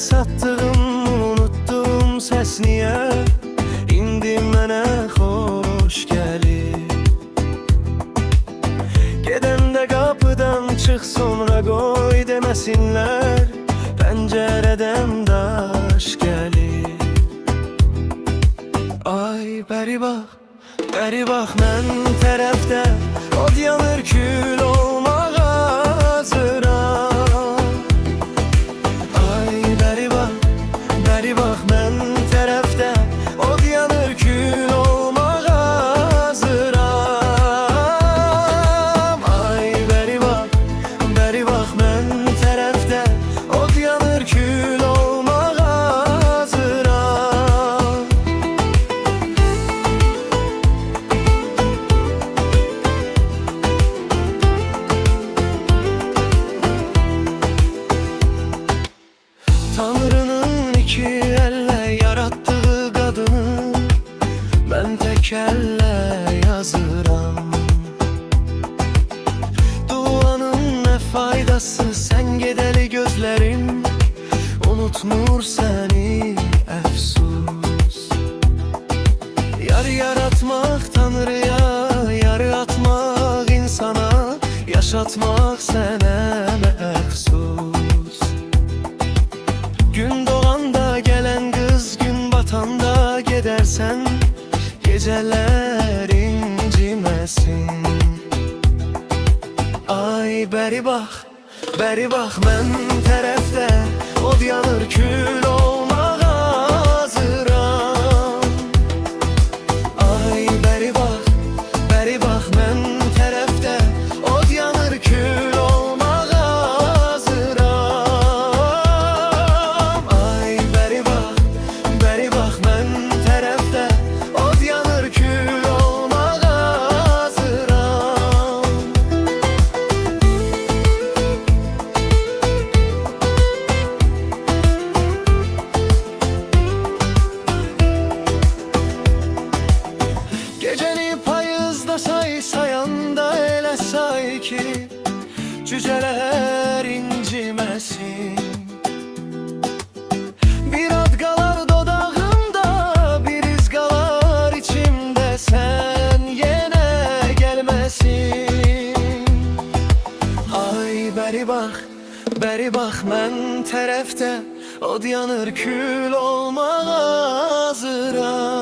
satdığım, unutduğum səs niyə indi mənə xoş gəlir? Gedəndə qapıdan çıx, sonra qoy deməsinlər, pəncərədən daş gəlir. Ay bəri bax mən tərəfdə od yanır, kül olmaq hazıram. Ay bəri bax mən tərəfdə od yanır, kül olmaq hazıram. Ay bəri bax mən tərəfdə od yanır, kül olmaq hazıram. Tanrının iki elle yarattığı kadını ben tek elle yazıram. Duanın ne faydası, sen gedeli gözlerim unutmur seni, əfsus. Yar yaratmak Tanrıya, yar atmak insana, yaşatmak sənə məxsus. Gün doğanda gelen kız, gün batanda gidersen, geceler incimesin. Ay bəri bax mən tərəfdə od yanır, kül olmaq hazıram. Ay bəri bax mən tərəfdə od yanır, kül olmaq hazıram. Ay bəri bax mən tərəfdə od yanır, kül olmaq hazıram. Gecəni payızda sayanda elə say ki cücələr inciməsin. Bir ad qalar dodağımda, bir iz qalar içimdə, sən yenə gəlməsin. Ay bəri bax mən tərəfdə od yanır, kül olmaq hazıram.